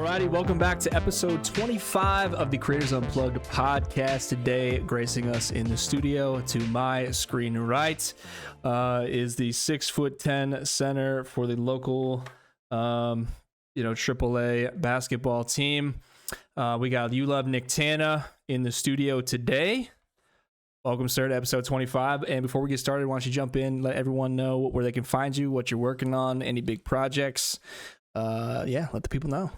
Alrighty, welcome back to episode 25 of the Creators Unplugged podcast. Today, gracing us in the studio to my screen right is the 6'10" center for the local, AAA basketball team. We got YouLoveNicktana in the studio today. Welcome, sir, to episode 25. And before we get started, why don't you jump in, let everyone know where they can find you, what you're working on, any big projects. Let the people know.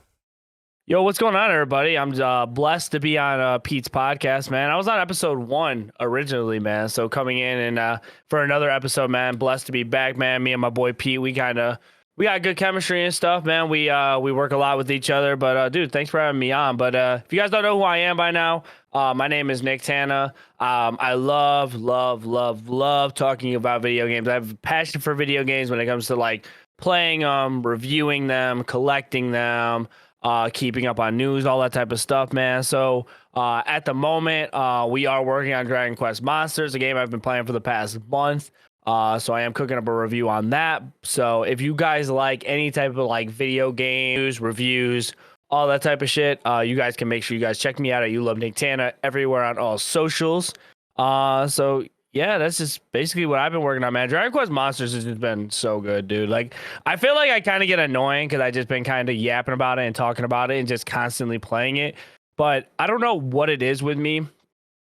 Yo, what's going on, everybody? I'm blessed to be on Pete's podcast, man. I was on episode 1 originally, man. So coming in and for another episode, man. Blessed to be back, man. Me and my boy Pete, we got good chemistry and stuff, man. We work a lot with each other. But dude, thanks for having me on. But if you guys don't know who I am by now, my name is Nicktana. I love talking about video games. I have a passion for video games when it comes to like playing them, reviewing them, collecting them. Keeping up on news, all that type of stuff, man. So at the moment, we are working on Dragon Quest Monsters, a game I've been playing for the past month. So I am cooking up a review on that. So if you guys like any type of like video games, reviews, all that type of shit, you guys can make sure you guys check me out at YouLoveNicktana everywhere on all socials. Yeah, that's just basically what I've been working on, man. Dragon Quest Monsters has just been so good, dude. Like, I feel like I kind of get annoying because I just been kind of yapping about it and talking about it and just constantly playing it. But I don't know what it is with me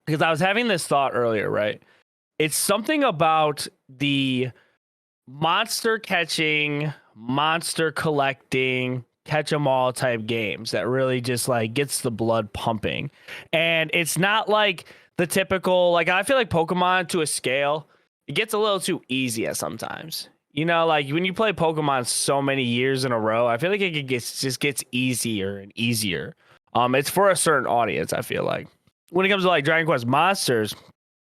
because I was having this thought earlier, right? It's something about the monster catching, monster collecting, catch 'em all type games that really just like gets the blood pumping. And it's not like the typical, like, I feel like Pokemon to a scale, it gets a little too easy at sometimes. You know, like when you play Pokemon so many years in a row, I feel like it just gets easier and easier. It's for a certain audience, I feel like. When it comes to like Dragon Quest Monsters,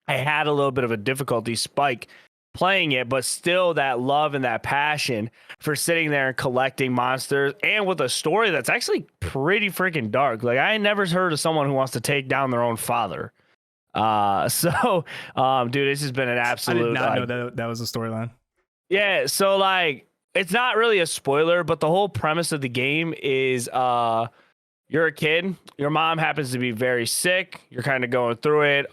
I had a little bit of a difficulty spike playing it, but still that love and that passion for sitting there and collecting monsters and with a story that's actually pretty freaking dark. Like, I never heard of someone who wants to take down their own father. Dude, this has been an absolute. I did not know that was a storyline. Yeah, so like, it's not really a spoiler, but the whole premise of the game is you're a kid, your mom happens to be very sick, you're kind of going through it.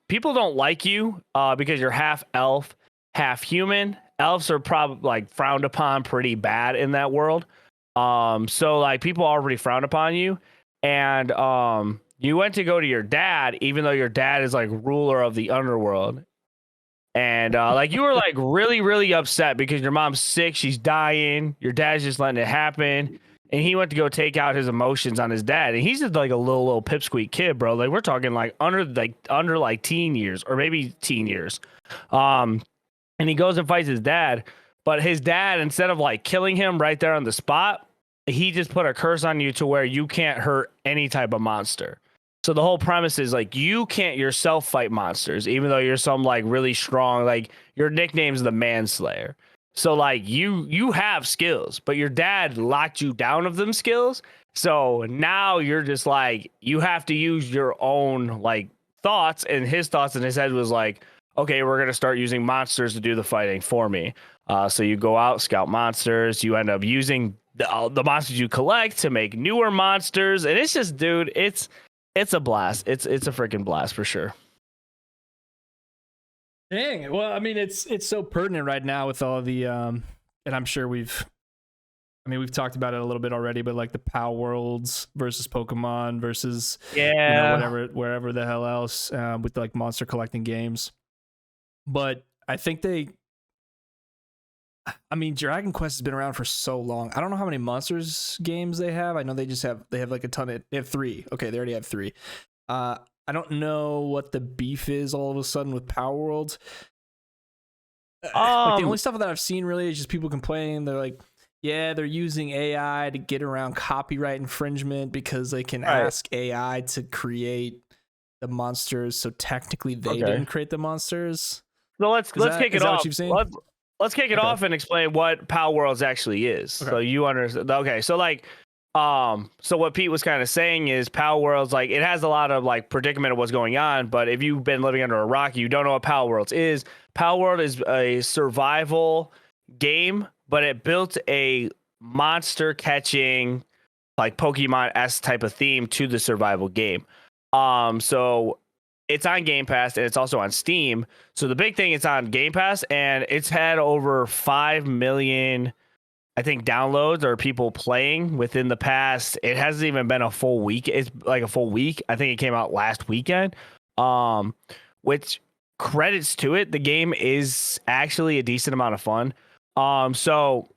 People don't like you because you're half elf, half human. Elves are probably like frowned upon pretty bad in that world. So like people already frown upon you, and you went to go to your dad, even though your dad is like ruler of the underworld. And like you were like really, really upset because your mom's sick. She's dying. Your dad's just letting it happen. And he went to go take out his emotions on his dad. And he's just like a little pipsqueak kid, bro. Like we're talking like under teen years or maybe teen years. And he goes and fights his dad. But his dad, instead of like killing him right there on the spot, he just put a curse on you to where you can't hurt any type of monster. So the whole premise is like you can't yourself fight monsters, even though you're some like really strong, like your nickname's the Manslayer. So like you have skills, but your dad locked you down of them skills. So now you're just like you have to use your own like thoughts, and his thoughts in his head was like, okay, we're gonna start using monsters to do the fighting for me. So you go out, scout monsters, you end up using the monsters you collect to make newer monsters, and it's just, dude, it's a blast. It's a freaking blast for sure. Dang. Well, I mean, it's so pertinent right now with all the and I'm sure we've talked about it a little bit already, but like the Power Worlds versus Pokemon versus wherever the hell else with like monster collecting games. But I think Dragon Quest has been around for so long. I don't know how many monsters games they have. I know they have like a ton they have 3. Okay, they already have 3. I don't know what the beef is all of a sudden with Power Worlds. Like the only stuff that I've seen really is just people complaining. They're like, yeah, they're using AI to get around copyright infringement because they can ask AI to create the monsters. So technically they didn't create the monsters. So let's kick it off. Let's kick it off and explain what Power Worlds actually is. Okay. So you understand. Okay, so like, so what Pete was kind of saying is Power Worlds, like, it has a lot of like predicament of what's going on. But if you've been living under a rock, you don't know what Power Worlds is. Power World is a survival game, but it built a monster catching like Pokemon-esque type of theme to the survival game. So it's on Game Pass and it's also on Steam. So the big thing, it's on Game Pass and it's had over 5 million, I think, downloads or people playing within the past. It hasn't even been a full week. It's like a full week. I think it came out last weekend. Which credits to it. The game is actually a decent amount of fun. So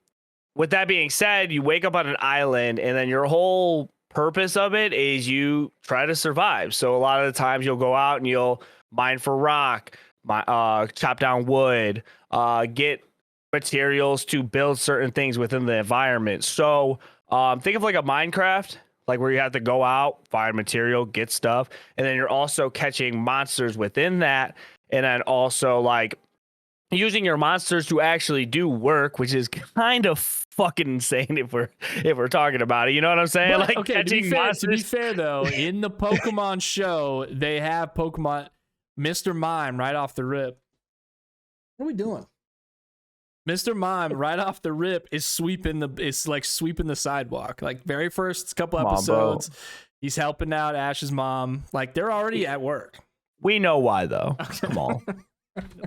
with that being said, you wake up on an island and then your whole purpose of it is you try to survive. So a lot of the times you'll go out and you'll mine for rock, chop down wood, get materials to build certain things within the environment. So think of like a Minecraft, like where you have to go out, find material, get stuff, and then you're also catching monsters within that, and then also like using your monsters to actually do work, which is kind of fucking insane if we're talking about it. You know what I'm saying? But, like okay, catching to be fair though, in the Pokemon show, they have Pokemon Mr. Mime right off the rip. What are we doing? Mr. Mime right off the rip is sweeping the sidewalk. Like very first couple episodes, he's helping out Ash's mom. Like they're already at work. We know why though. Come on.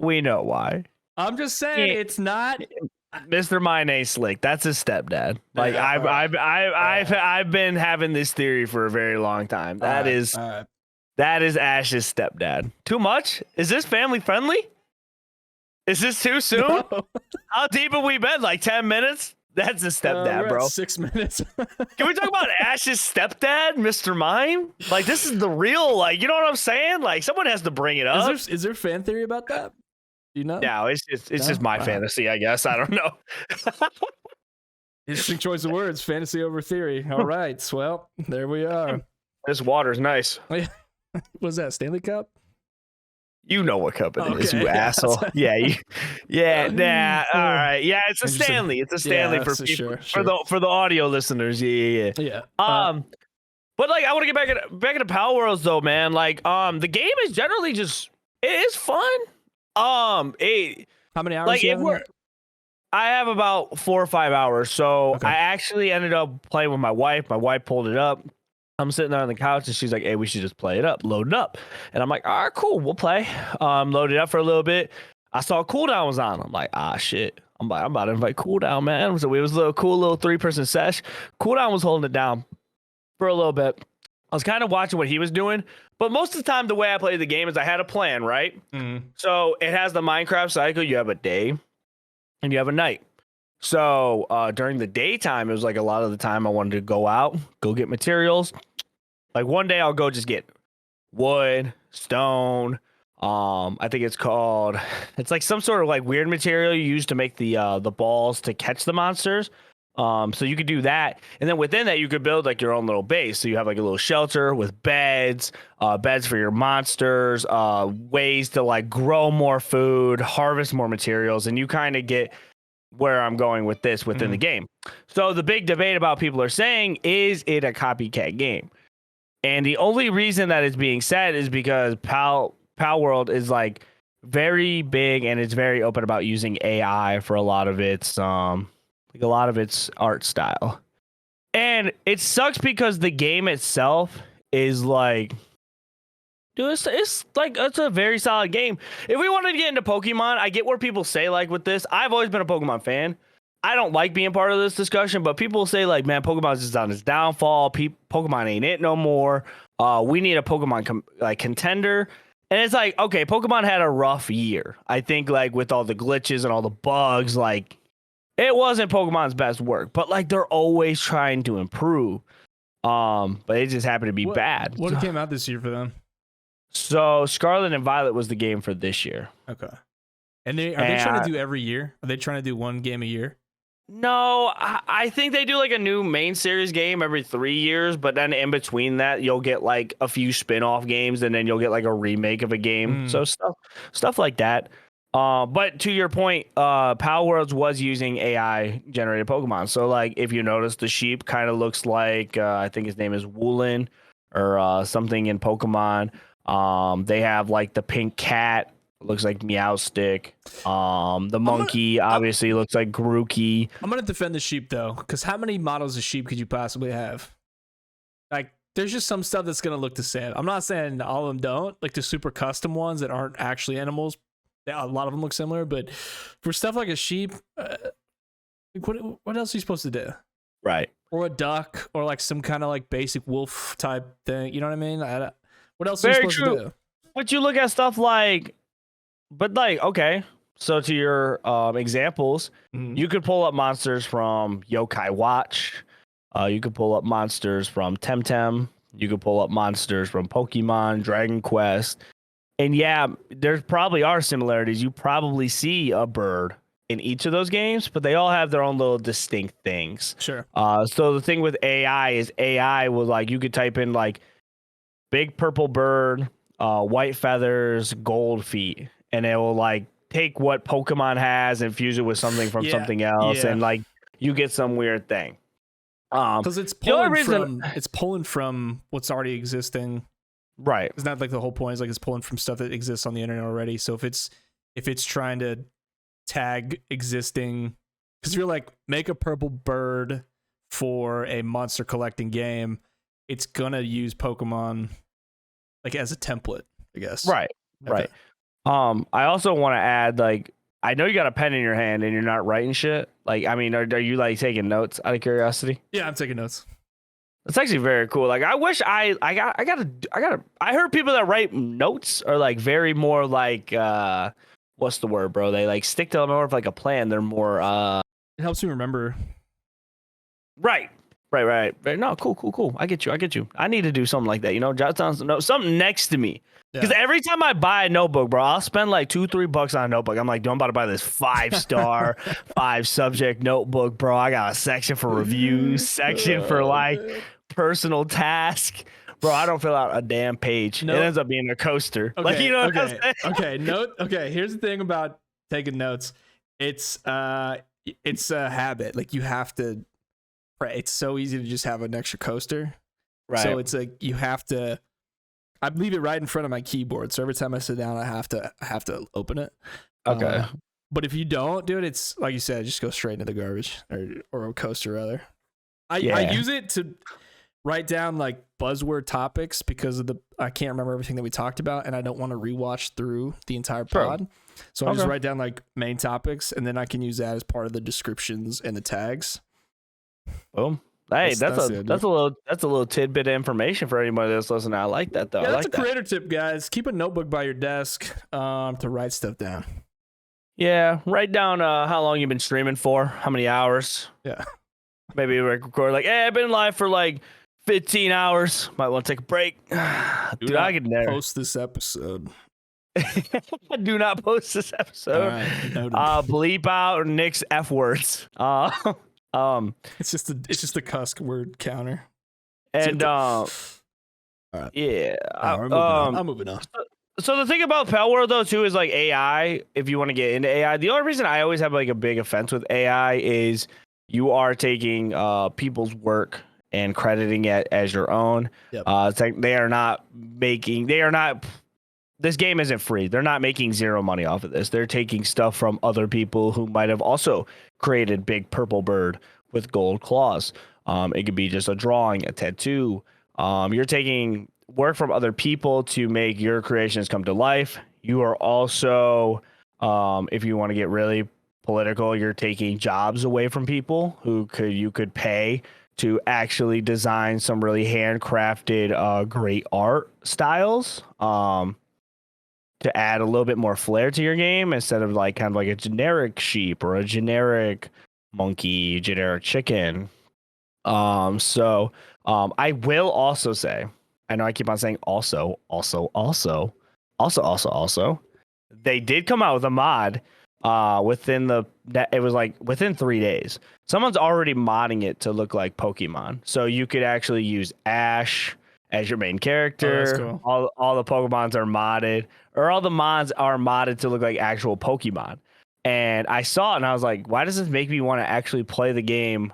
We know why. I'm just saying it's not Mr. Mime ain't slick. That's his stepdad. Like I've been having this theory for a very long time. That is Ash's stepdad. Too much? Is this family friendly? Is this too soon? No. How deep have we been? Like 10 minutes? That's a stepdad, bro. 6 minutes. Can we talk about Ash's stepdad, Mr. Mime? Like, this is the real, like, you know what I'm saying? Like, someone has to bring it up. Is there fan theory about that? Do you know? No, it's just my fantasy, I guess. I don't know. Interesting choice of words. Fantasy over theory. All right. Well, there we are. This water's nice. What's that, Stanley Cup? You know what cup it is, you asshole. Yeah, nah. All right. Yeah, it's a Stanley. It's a Stanley for people, sure. For the audio listeners. Yeah. But like, I want to get back into Power Worlds though, man. Like, the game is generally just it is fun. How many hours? Like, I have about 4 or 5 hours. So okay. I actually ended up playing with my wife. My wife pulled it up. I'm sitting there on the couch and she's like, hey, we should just play it up, load it up. And I'm like, all right, cool, we'll play. Load it up for a little bit. I saw cooldown was on. I'm like, shit. I'm about to invite cooldown, man. So it was a little cool little 3-person sesh. Cooldown was holding it down for a little bit. I was kind of watching what he was doing. But most of the time, the way I played the game is I had a plan, right? Mm-hmm. So it has the Minecraft cycle. You have a day and you have a night. So during the daytime, it was like a lot of the time I wanted to go out, go get materials. Like one day I'll go just get wood, stone. I think it's like some sort of like weird material you use to make the balls to catch the monsters. So you could do that. And then within that, you could build like your own little base. So you have like a little shelter with beds for your monsters, ways to like grow more food, harvest more materials. And you kind of get where I'm going with this within the game. So the big debate about people are saying, is it a copycat game? And the only reason that it's being said is because Pal World is like very big and it's very open about using AI for a lot of its art style. And it sucks because the game itself is like, dude, it's a very solid game. If we wanted to get into Pokemon, I get where people say like with this. I've always been a Pokemon fan. I don't like being part of this discussion, but people say like, man, Pokemon's just on its downfall. Pokemon ain't it no more. We need a Pokemon contender. And it's like, okay, Pokemon had a rough year. I think like with all the glitches and all the bugs, like it wasn't Pokemon's best work, but like they're always trying to improve. But it just happened to be bad. What came out this year for them? So Scarlet and Violet was the game for this year. Okay. And are they trying to do every year? Are they trying to do one game a year? No, I think they do like a new main series game every 3 years, but then in between that, you'll get like a few spin-off games and then you'll get like a remake of a game. So stuff like that. But to your point, Power Worlds was using AI generated Pokemon. So like if you notice, the sheep kind of looks like I think his name is Woolen or something in Pokemon. They have like the pink cat. Looks like Meowstick. The monkey obviously looks like Grookey. I'm gonna defend the sheep though, because how many models of sheep could you possibly have? like there's just some stuff that's gonna look the same. I'm not saying all of them don't. Like the super custom ones that aren't actually animals, a lot of them look similar. But for stuff like a sheep, what else are you supposed to do? Right. Or a duck, or like some kind of like basic wolf type thing. You know what I mean? What else are Very you supposed true. to do? But you look at stuff like, but like, okay. So to your examples, you could pull up monsters from Yokai Watch. You could pull up monsters from Temtem. You could pull up monsters from Pokemon, Dragon Quest. And yeah, there probably are similarities. You probably see a bird in each of those games, but they all have their own little distinct things. Sure. So the thing with AI is AI will like, you could type in like big purple bird, white feathers, gold feet, and it will like take what Pokemon has and fuse it with something from something else, and like you get some weird thing. Because it's pulling from what's already existing. Right. It's not like the whole point is like it's pulling from stuff that exists on the internet already. So if it's trying to tag existing, because if you're like make a purple bird for a monster collecting game, it's gonna use Pokemon like as a template, I guess. Right. Right. I also want to add, like, I know you got a pen in your hand and you're not writing shit. Like, I mean, are you like taking notes out of curiosity? Yeah, I'm taking notes. It's actually very cool. Like, I wish I heard people that write notes are like very more like, what's the word, bro? They like stick to more of like a plan. They're more, it helps me remember. Right. No, cool. I get you. I need to do something like that. You know, jot down something next to me. Because every time I buy a notebook, bro, I'll spend like $2-3 on a notebook. I'm like, dude, I'm about to buy this 5-star, 5-subject notebook, bro. I got a section for reviews, section for like personal task. Bro, I don't fill out a damn page. It ends up being a coaster. Okay, like, you know what I'm saying? Okay, here's the thing about taking notes. It's a habit. Like you have to, it's so easy to just have an extra coaster. Right. So it's like you have to, I leave it right in front of my keyboard. So every time I sit down, I have to open it. Okay. But if you don't do it, it's like you said, just go straight into the garbage or a coaster rather. I use it to write down like buzzword topics because of I can't remember everything that we talked about and I don't want to rewatch through the entire pod. So I just write down like main topics and then I can use that as part of the descriptions and the tags. Boom. Hey, that's a little tidbit of information for anybody that's listening. I like that though. Yeah, that's like a creator tip, guys. Keep a notebook by your desk to write stuff down. Yeah, write down how long you've been streaming for, how many hours. Yeah. Maybe record like, hey, I've been live for like 15 hours. Might want to take a break. Dude, I could never post this episode. Do not post this episode. Bleep out Nick's F words. It's just a cuss word counter. And right. yeah, I'm moving on. So the thing about Pal World though too is like AI. If you want to get into AI, the only reason I always have like a big offense with AI is you are taking people's work and crediting it as your own. Yep. It's like they are not. This game isn't free. They're not making zero money off of this. They're taking stuff from other people who might have also created Big Purple Bird with gold claws. It could be just a drawing, a tattoo. You're taking work from other people to make your creations come to life. You are also, if you want to get really political, you're taking jobs away from people who you could pay to actually design some really handcrafted, great art styles. To add a little bit more flair to your game instead of like kind of like a generic sheep or a generic monkey, generic chicken. So I will also say, I know I keep on saying also, they did come out with a mod within 3 days. Someone's already modding it to look like Pokemon. So you could actually use Ash as your main character. Cool. All the Pokemons are modded, or all the mods are modded to look like actual Pokemon. And I saw it and I was like, why does this make me want to actually play the game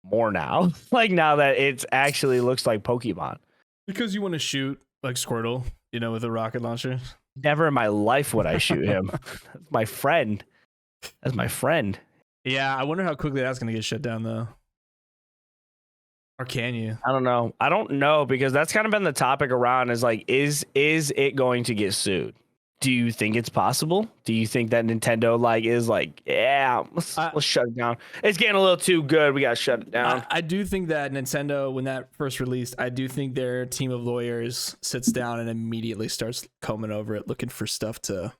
more now? Like now that it actually looks like Pokemon. Because you want to shoot like Squirtle, with a rocket launcher. Never in my life would I shoot him. That's my friend. Yeah, I wonder how quickly that's going to get shut down though. Or can you? I don't know. I don't know, because that's kind of been the topic around, is like, is it going to get sued? Do you think it's possible? Do you think that Nintendo is like, yeah, let's shut it down? It's getting a little too good. We got to shut it down. I do think that Nintendo, when that first released, I do think their team of lawyers sits down and immediately starts combing over it, looking for stuff to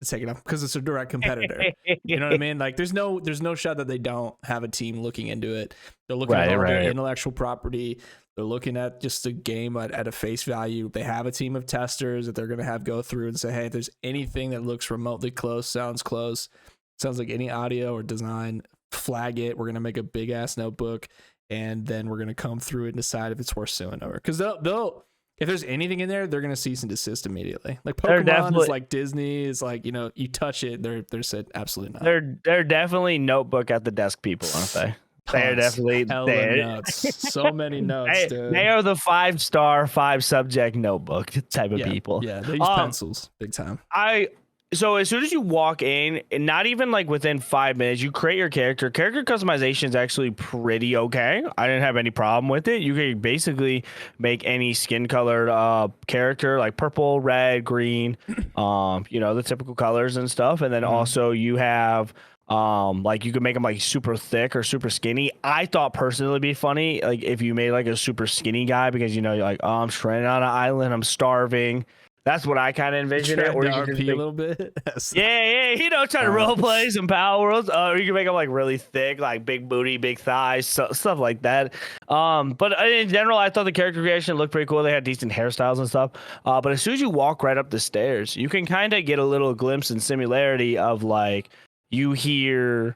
take it off, because it's a direct competitor. You know what I mean? Like, there's no shot that they don't have a team looking into it. They're looking at all their intellectual property. They're looking at just a game at a face value. They have a team of testers that they're going to have go through and say, hey, if there's anything that looks remotely close, sounds like any audio or design, flag it. We're going to make a big ass notebook, and then we're going to come through it and decide if it's worth suing over. Because they'll if there's anything in there, they're going to cease and desist immediately. Like Pokemon is like Disney, is like, you know, you touch it, they're said absolutely not. They're definitely notebook at the desk people, aren't they? They're definitely notes. So many notes, dude. They are the 5-star, 5-subject notebook type of people. Yeah, they use pencils big time. So as soon as you walk in, and not even like within 5 minutes, you create your character. Character customization is actually pretty okay. I didn't have any problem with it. You can basically make any skin colored character, like purple, red, green, you know, the typical colors and stuff. And then also you have like you can make them like super thick or super skinny. I thought personally it'd be funny like if you made like a super skinny guy, because you know you're like, oh, I'm stranded on an island, I'm starving. That's what I kind of envision it. Or you can RP a little bit. Yeah, you know, try to role play some Power Worlds. Or you can make them like really thick, like big booty, big thighs, stuff like that. But in general, I thought the character creation looked pretty cool. They had decent hairstyles and stuff. But as soon as you walk right up the stairs, you can kind of get a little glimpse and similarity of like you hear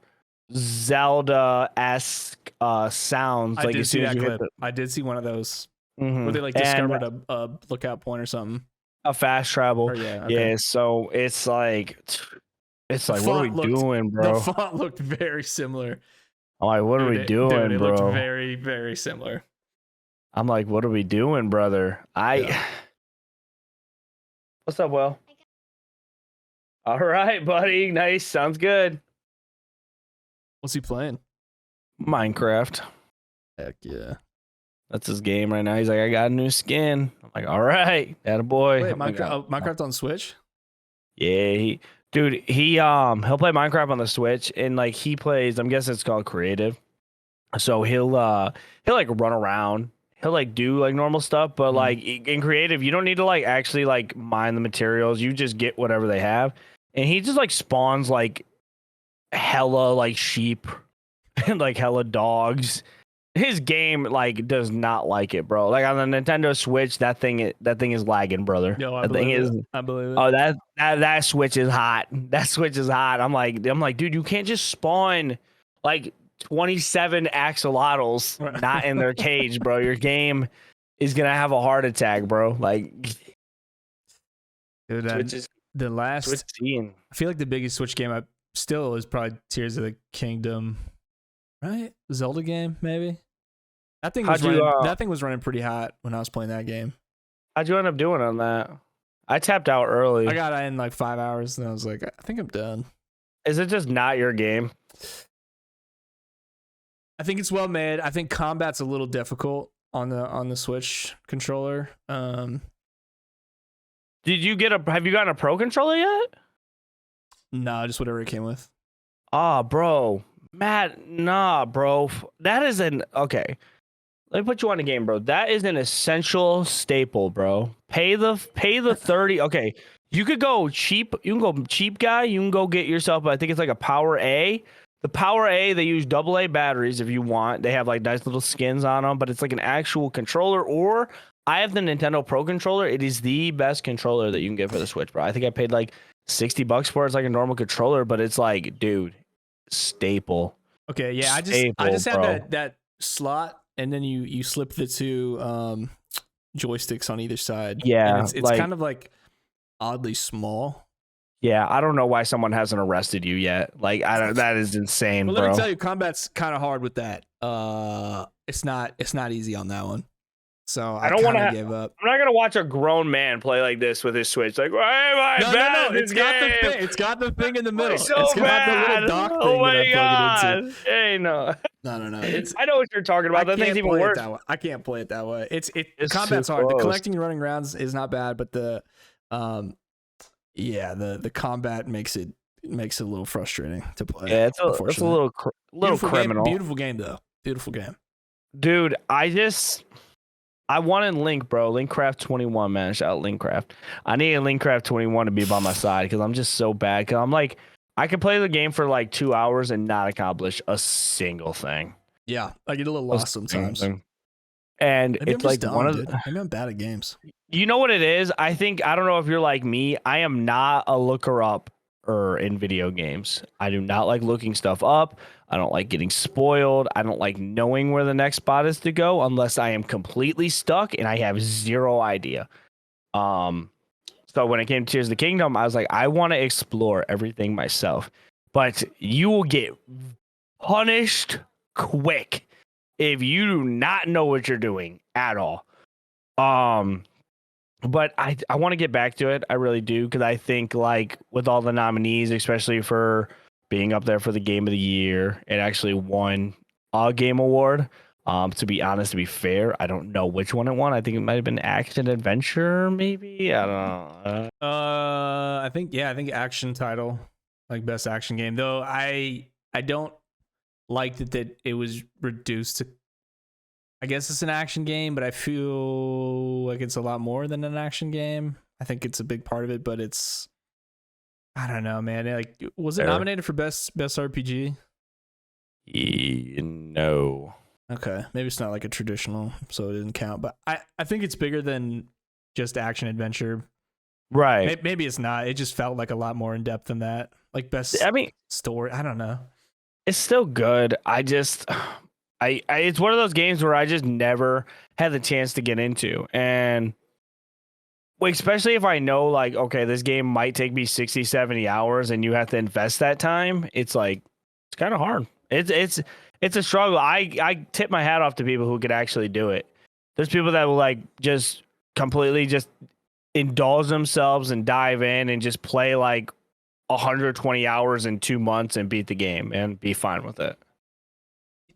Zelda-esque sounds. I did see that clip. I did see one of those where they like discovered a lookout point or something. A fast travel. Yeah, so it's like what are we doing, bro? The font looked very similar. I'm like, what are we doing, dude, bro? It looked very, very similar. I'm like, what are we doing, brother? What's up, Will? All right, buddy. Nice. Sounds good. What's he playing? Minecraft. Heck yeah. That's his game right now. He's like, I got a new skin. I'm like, all right, attaboy. Wait, Minecraft on Switch? Yeah, he'll play Minecraft on the Switch, and like he plays, I'm guessing it's called creative. So he'll like run around. He'll like do like normal stuff, but like in creative, you don't need to like actually like mine the materials. You just get whatever they have, and he just like spawns like hella like sheep and like hella dogs. His game like does not like it, bro. Like on the Nintendo Switch, that thing is lagging, brother. Yo, I believe it. Oh, that Switch is hot. That Switch is hot. I'm like, dude, you can't just spawn like 27 axolotls not in their cage, bro. Your game is gonna have a heart attack, bro. Like, dude, I feel like the biggest Switch game I still is probably Tears of the Kingdom. Right? Zelda game, maybe? That thing was running pretty hot when I was playing that game. How'd you end up doing on that? I tapped out early. I got in like 5 hours and I was like, I think I'm done. Is it just not your game? I think it's well made. I think combat's a little difficult on the Switch controller. Have you gotten a Pro controller yet? No, just whatever it came with. Ah, bro. Matt, nah, bro. That is okay. Let me put you on a game, bro. That is an essential staple, bro. Pay the 30. Okay, you could go cheap. You can go cheap guy. You can go get yourself. I think it's like a Power A. The Power A, they use AA batteries if you want. They have like nice little skins on them, but it's like an actual controller. Or I have the Nintendo Pro controller. It is the best controller that you can get for the Switch, bro. I think I paid like $60 for it. It's like a normal controller, but it's like, dude. Staple. Okay, yeah, I just have that slot, and then you slip the two joysticks on either side. Yeah, and it's kind of like oddly small. Yeah, I don't know why someone hasn't arrested you yet. Like, that is insane, well, bro. Let me tell you, combat's kind of hard with that. It's not easy on that one. So I I don't want kind to. of gave up. I'm not gonna watch a grown man play like this with his Switch. Like, why am I bad at this It's got the game? thing. It's got the thing in the Play middle. so It's got bad. the little dock Oh thing that I my plug it into. god. Hey, no. No. It's I know what you're talking about. That thing's even worse. I can't play it that way. It's too combat's hard. The close. collecting and running arounds is not bad, but the the combat makes it a little frustrating to play. Yeah, it's a little beautiful criminal. Beautiful game though. Beautiful game. Dude, I wanted Link, bro. Linkcraft 21, man. Shout out Linkcraft. I needed Linkcraft 21 to be by my side because I'm just so bad. Because I'm like, I could play the game for like 2 hours and not accomplish a single thing. Yeah, I get a little lost sometimes. And maybe it's I'm like dumb, one of dude. Maybe I'm bad at games. You know what it is? I don't know if you're like me. I am not a looker up in video games. I do not like looking stuff up. I don't like getting spoiled. I don't like knowing where the next spot is to go unless I am completely stuck and I have zero idea. So when it came to Tears of the Kingdom, I was like, I want to explore everything myself. But you will get punished quick if you do not know what you're doing at all. But I want to get back to it. I really do, because I think like with all the nominees, especially for being up there for the game of the year, it actually won a game award. To be honest, to be fair, I don't know which one it won. I think it might have been action adventure, maybe. I don't know. I think action title, like best action game. Though I don't like that it was reduced to. I guess it's an action game, but I feel like it's a lot more than an action game. I think it's a big part of it, but it's, I don't know, man. Like, was it nominated for best RPG? No. Okay, maybe it's not like a traditional, so it didn't count. But I think it's bigger than just action adventure. Right. Maybe it's not. It just felt like a lot more in depth than that. Like best story. I don't know. It's still good. It's one of those games where I just never had the chance to get into. And especially if I know, like, okay, this game might take me 60, 70 hours and you have to invest that time. It's like, it's kind of hard. It's a struggle. I tip my hat off to people who could actually do it. There's people that will like just completely just indulge themselves and dive in and just play like 120 hours in 2 months and beat the game and be fine with it.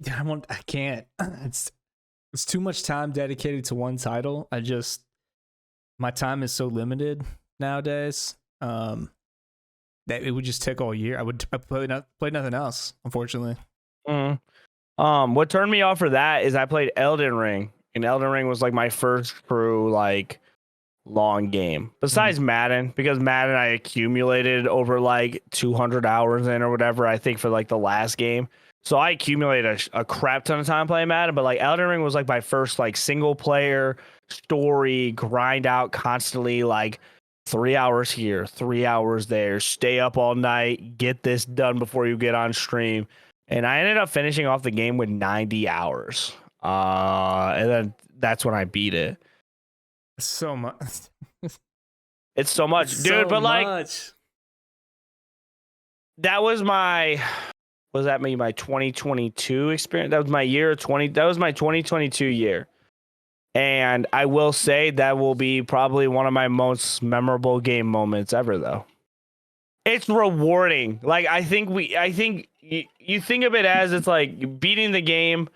I can't. It's too much time dedicated to one title. My time is so limited nowadays. That it would just take all year. I play nothing else, unfortunately. What turned me off for that is I played Elden Ring, and Elden Ring was like my first true like long game besides Madden, because Madden I accumulated over like 200 hours in or whatever, I think, for like the last game. So I accumulated a crap ton of time playing Madden, but like Elden Ring was like my first like single player story, grind out constantly, like 3 hours here, 3 hours there, stay up all night, get this done before you get on stream. And I ended up finishing off the game with 90 hours. And then that's when I beat it. So much. It's so much, dude. So but like, much. That was my 2022 experience. That was my year 20. That was my 2022 year. And I will say that will be probably one of my most memorable game moments ever, though. It's rewarding. Like, I think you think of it as it's like beating a game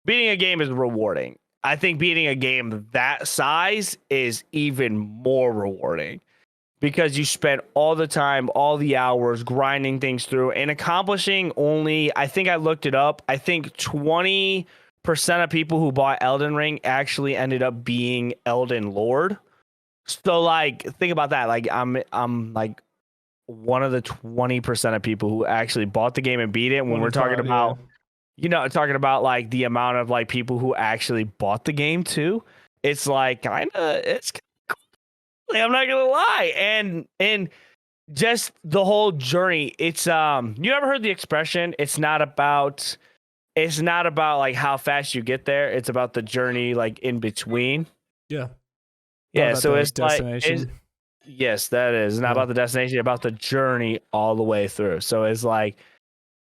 is rewarding. I think beating a game that size is even more rewarding, because you spent all the time, all the hours grinding things through and accomplishing only, I think I looked it up, I think 20% of people who bought Elden Ring actually ended up being Elden Lord. So like, think about that. Like I'm like one of the 20% of people who actually bought the game and beat it. When we're talking about, talking about like the amount of like people who actually bought the game too, it's like it's cool. I'm not gonna lie. And just the whole journey, it's you ever heard the expression, it's not about like how fast you get there, it's about the journey like in between. Yeah, so it's destination. Yes, that is not about the destination, about the journey all the way through. So it's like,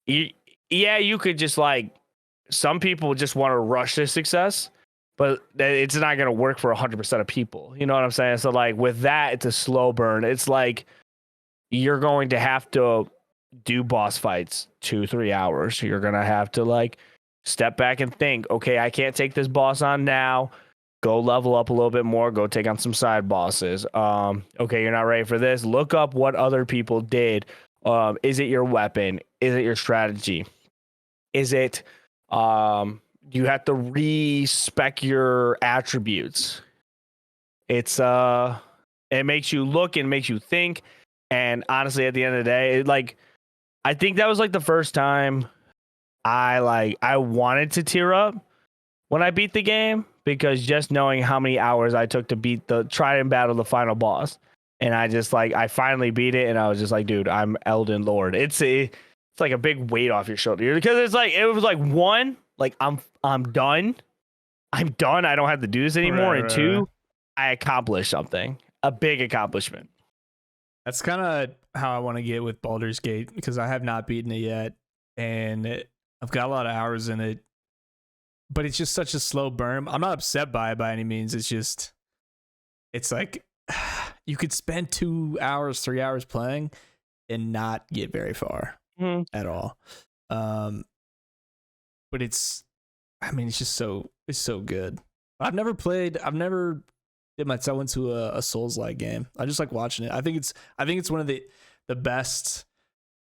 you could just like, some people just want to rush to success, but it's not going to work for 100% of people. You know what I'm saying? So like with that, it's a slow burn. It's like you're going to have to do boss fights 2-3 hours. You're going to have to like step back and think, okay, I can't take this boss on now. Go level up a little bit more. Go take on some side bosses. Okay, you're not ready for this. Look up what other people did. Is it your weapon? Is it your strategy? Is it you have to respec your attributes? It's it makes you look and makes you think. And honestly, at the end of the day, I think that was like the first time I wanted to tear up when I beat the game, because just knowing how many hours I took to try and battle the final boss. And I finally beat it, and I was just like, dude, I'm Elden Lord. It's like a big weight off your shoulder, because it was like, one, like I'm done. I'm done. I don't have to do this anymore. And two, I accomplished something, a big accomplishment. That's kind of how I want to get with Baldur's Gate, because I have not beaten it yet, and I've got a lot of hours in it, but it's just such a slow burn. I'm not upset by it by any means. It's like you could spend 2 hours, 3 hours playing and not get very far at all. But it's just so good. I've never did myself into a Souls-like game. I just like watching it. I think it's one of the best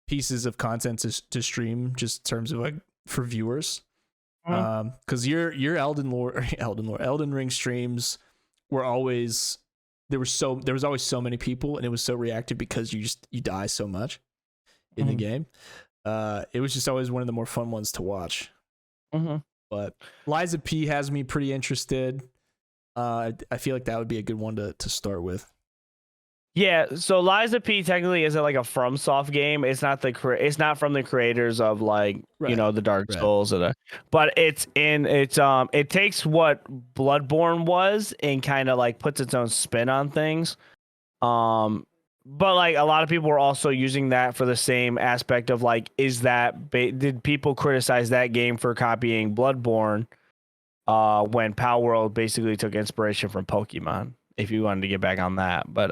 pieces of content to stream, just in terms of like for viewers. Because your Elden Ring streams were always there was always so many people, and it was so reactive because you die so much in the game. It was just always one of the more fun ones to watch. But Liza P has me pretty interested. I feel like that would be a good one to start with. Yeah, so Liza P technically isn't like a FromSoft game. It's not from the creators of like the Dark Souls but it takes what Bloodborne was and kind of like puts its own spin on things. But like a lot of people were also using that for the same aspect of like, did people criticize that game for copying Bloodborne when Power World basically took inspiration from Pokemon? If you wanted to get back on that, but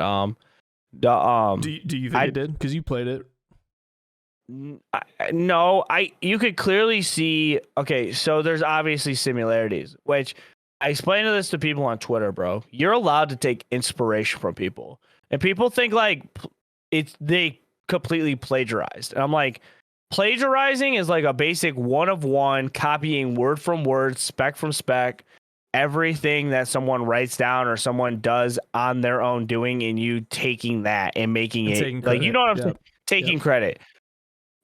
do you think it did? Because you played it. No, you could clearly see. Okay, so there's obviously similarities, which I explained this to people on Twitter, bro. You're allowed to take inspiration from people, and people think like they completely plagiarized, and I'm like, plagiarizing is like a basic one of one, copying word from word, spec from spec, everything that someone writes down or someone does on their own doing, and you taking that and making it like, you know what I'm saying? Taking credit.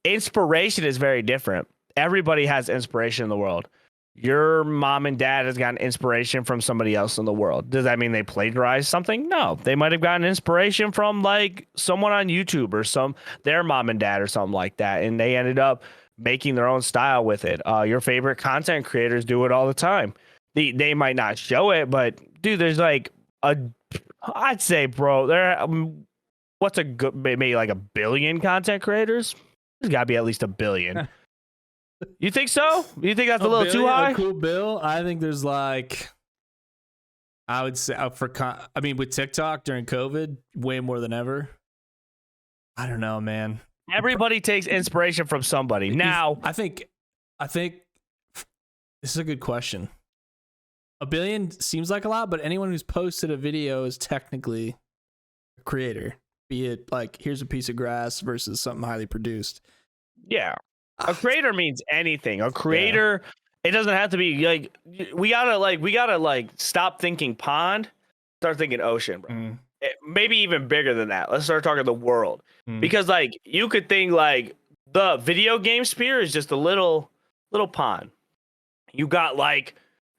Inspiration is very different. Everybody has inspiration in the world. Your mom and dad has gotten inspiration from somebody else in the world. Does that mean they plagiarized something? No, they might have gotten inspiration from like someone on YouTube or their mom and dad or something like that, and they ended up making their own style with it. Your favorite content creators do it all the time. They might not show it, but dude, there's like I'd say, bro, what's a good, maybe like 1 billion content creators? There's got to be at least 1 billion. You think so? You think that's a little too high? A cool bill. I think there's like, I would say with TikTok during COVID, way more than ever. I don't know, man. Everybody takes inspiration from somebody. Now, I think this is a good question. 1 billion seems like a lot, but anyone who's posted a video is technically a creator. Be it like, here's a piece of grass versus something highly produced. Yeah. A creator means anything. A creator, it doesn't have to be like, we gotta stop thinking pond, start thinking ocean, bro. Maybe even bigger than that. Let's start talking the world. Because like, you could think like the video game sphere is just a little pond. You got like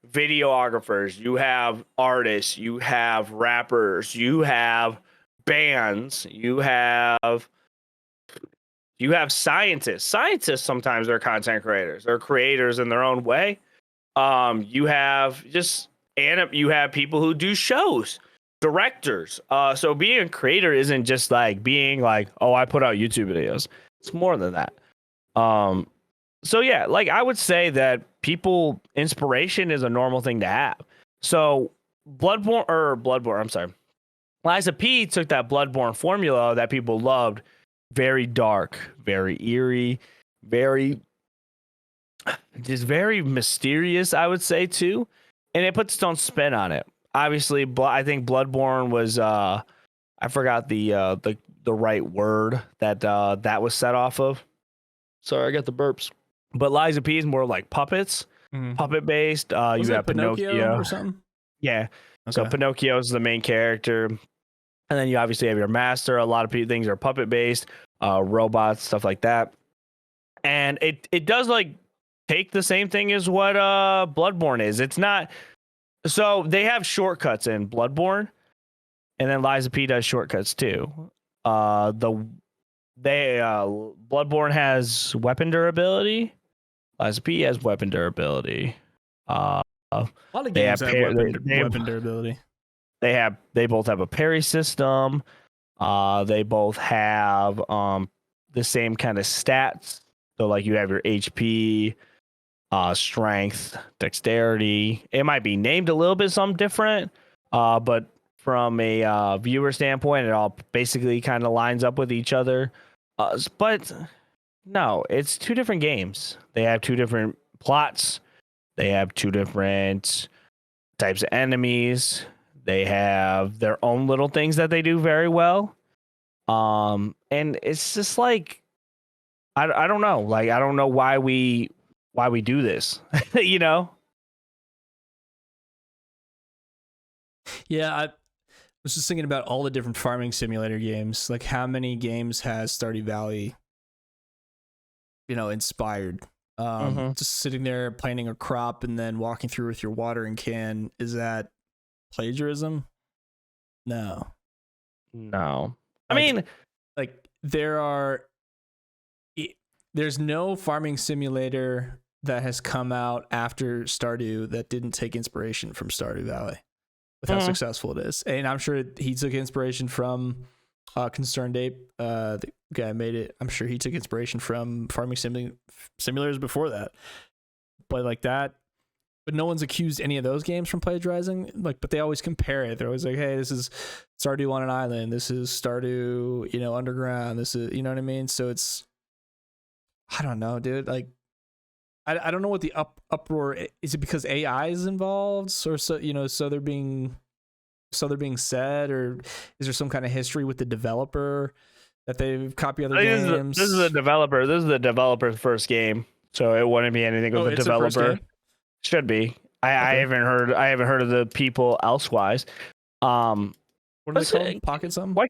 videographers, you have artists, you have rappers, you have bands, you have scientists. Scientists sometimes are content creators or creators in their own way. You have people who do shows, directors. So being a creator isn't just like being like, oh, I put out YouTube videos. It's more than that. So yeah, like I would say that inspiration is a normal thing to have. So Bloodborne, I'm sorry. Liza P took that Bloodborne formula that people loved, very dark, very eerie, very just very mysterious, I would say too, and it puts its own spin on it. Obviously, I think Bloodborne was I forgot the right word that that was set off of. Sorry, I got the burps. But Liza P is more like puppets, puppet based. You have Pinocchio or something. Yeah. Okay. So Pinocchio is the main character, and then you obviously have your master. A lot of things are puppet based, robots, stuff like that. And it does like take the same thing as what Bloodborne is. It's not. So they have shortcuts in Bloodborne, and then Liza P does shortcuts too. Bloodborne has weapon durability. Liza P has weapon durability. A lot of games have weapon durability. They both have a parry system. They both have the same kind of stats. So like you have your HP, strength, dexterity. It might be named a little bit something different, but from a viewer standpoint, it all basically kind of lines up with each other. But no, it's two different games. They have two different plots. They have two different types of enemies. They have their own little things that they do very well. And it's just like I don't know. Like I don't know why we do this. You know? Yeah, I was just thinking about all the different farming simulator games. Like how many games has Stardew Valley, inspired? Just sitting there planting a crop and then walking through with your watering can, is that plagiarism? No. I mean, like there's no farming simulator that has come out after Stardew that didn't take inspiration from Stardew Valley with how successful it is. And I'm sure he took inspiration from Concerned Ape, the guy made it. I'm sure he took inspiration from farming simulators before that. But like that, but no one's accused any of those games from plagiarizing. Like, but they always compare it. They're always like, hey, this is Stardew on an island. This is Stardew, underground. This is, you know what I mean? So it's, I don't know, dude. Like, I don't know what the uproar is. It because AI is involved, or so they're being said, or is there some kind of history with the developer that they've copied other games? This is the developer's first game, so it wouldn't be anything with the developer. Should be. I haven't heard of the people elsewise. What are they called? Pocket something? What?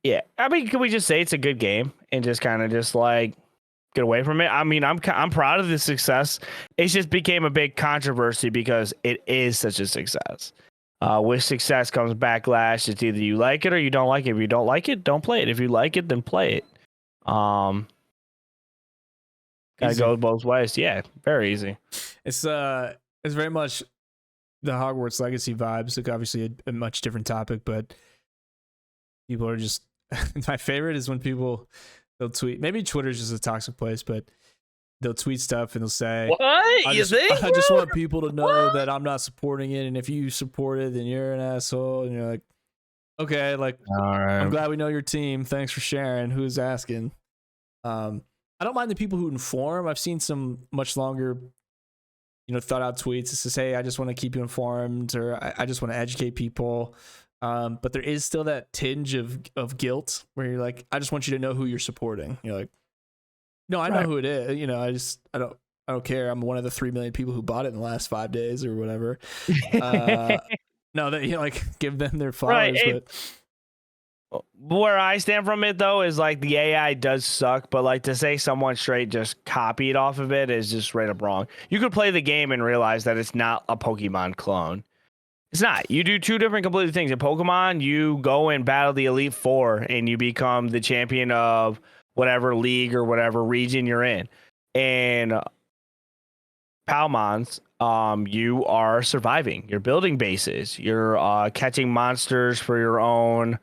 Yeah, I mean, can we just say it's a good game and just kind of just like get away from it? I mean, I'm proud of the success. It just became a big controversy because it is such a success. With success comes backlash. It's either you like it or you don't like it. If you don't like it, don't play it. If you like it, then play it. Gotta go both ways. Yeah, very easy. It's very much the Hogwarts Legacy vibes. Like obviously a much different topic, but people are just. My favorite is when they'll tweet. Maybe Twitter's just a toxic place, but they'll tweet stuff and they'll say, "What I just want people to know that I'm not supporting it, and if you support it, then you're an asshole." And you're like, "Okay, like, all right. I'm glad we know your team. Thanks for sharing. Who's asking?" I don't mind the people who inform. I've seen some much longer, thought out tweets that says, "Hey, I just want to keep you informed," or I just want to educate people. But there is still that tinge of guilt where you're like, I just want you to know who you're supporting. You're like, no, I know who it is. I don't care. I'm one of the 3 million people who bought it in the last 5 days or whatever. No, that give them their flowers. Right. Where I stand from it though is like the AI does suck, but like to say someone straight just copied off of it is just straight up wrong. You could play the game and realize that it's not a Pokemon clone. It's not. You do two different completely things. In Pokemon, you go and battle the Elite Four and you become the champion of whatever league or whatever region you're in. And Palmons, you are surviving. You're building bases. You're catching monsters for your own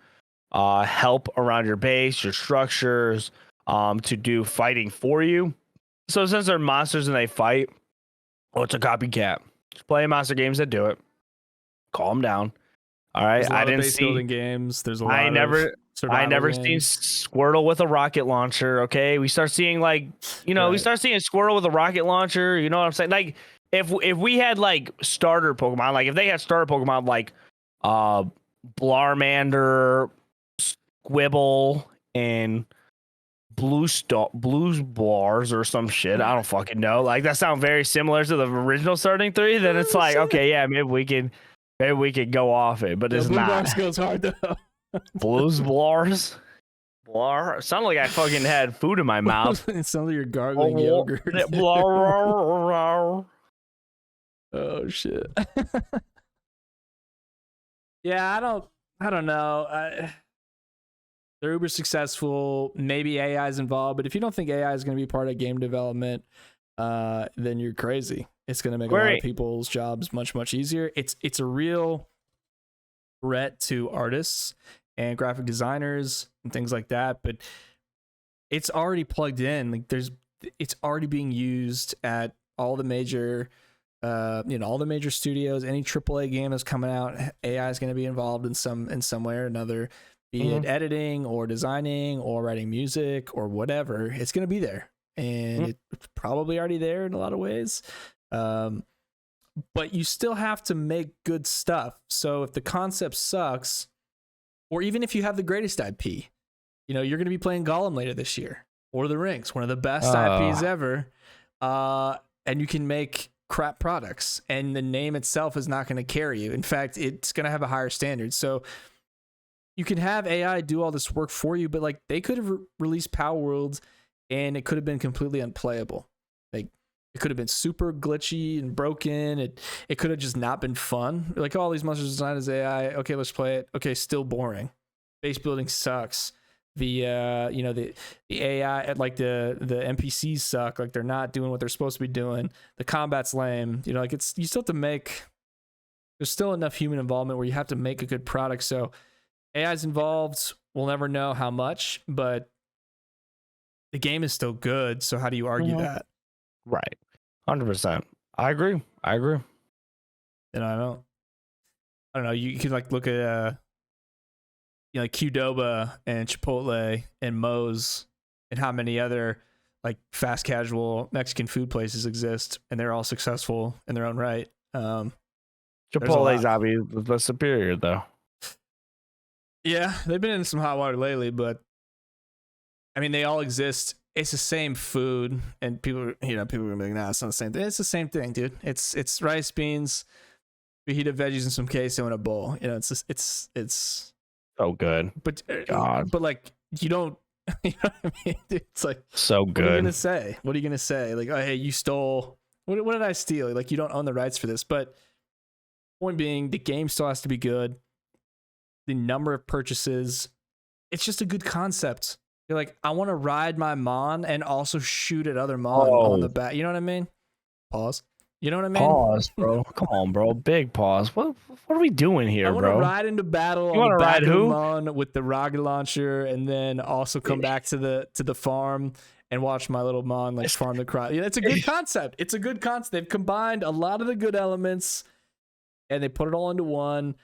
help around your base, your structures, to do fighting for you. So since they're monsters and they fight, well, it's a copycat. Just play monster games that do it. calm down. All right, There's a lot I of didn't base see. building games. There's a lot I never, of survival seen games. Squirtle with a rocket launcher. Okay, we start seeing like, we Right. start seeing Squirtle with a rocket launcher. You know what I'm saying? Like, if we had like starter Pokemon, like if they had starter Pokemon like, Blarmander, Squibble, and Blues Bars or some shit. I don't fucking know. Like that sound very similar to the original starting three. Then it's like, okay, yeah, maybe we could go off it, but it's Blue not. Bars goes hard though. Blues Bars. Blar. Sounded like I fucking had food in my mouth. It sounds like you're gargling yogurt. Blar. Oh shit. Yeah, I don't know. They're uber successful. Maybe AI is involved, but if you don't think AI is going to be part of game development, then you're crazy. It's going to make a lot of people's jobs much easier. It's a real threat to artists and graphic designers and things like that, but it's already plugged in. Like it's already being used at all the major all the major studios. Any AAA game that's coming out, AI is going to be involved in some way or another, be it editing or designing or writing music or whatever. It's going to be there, and it's probably already there in a lot of ways. But you still have to make good stuff. So if the concept sucks, or even if you have the greatest IP, you're going to be playing Gollum later this year, or The Rings, one of the best IPs ever, and you can make crap products, and the name itself is not going to carry you. In fact, it's going to have a higher standard. So you can have AI do all this work for you, but like they could have released Power World and it could have been completely unplayable. Like it could have been super glitchy and broken. It could have just not been fun. Like, all these monsters designed as AI. Okay, let's play it. Okay, still boring. Base building sucks. The the AI, like the NPCs suck. Like they're not doing what they're supposed to be doing. The combat's lame. Like you still have to make. There's still enough human involvement where you have to make a good product. So AI's involved. We'll never know how much, but the game is still good. So how do you argue that? Right, 100%. I agree. I don't know. You can like look at like Qdoba and Chipotle and Moe's and how many other like fast casual Mexican food places exist, and they're all successful in their own right. Chipotle's obviously the superior though. Yeah, they've been in some hot water lately, but I mean, they all exist. It's the same food, and people are gonna be like, nah, it's not the same thing. It's the same thing, dude. It's rice, beans, fajita veggies, and some queso in a bowl. It's so good. But but like you don't, you know what I mean? It's like so good. What are you gonna say? Like, oh hey, you stole. What did I steal? Like you don't own the rights for this. But point being, the game still has to be good. The number of purchases, it's just a good concept. You're like, I want to ride my Mon and also shoot at other Mon on the back. You know what I mean? Pause. You know what I mean? Pause, bro. Come on, bro. Big pause. What are we doing here, bro? I want to ride into battle on the back of the Mon with the rocket launcher, and then also come back to the farm and watch my little Mon like farm the crop. Yeah, it's a good concept. It's a good concept. They've combined a lot of the good elements, and they put it all into one.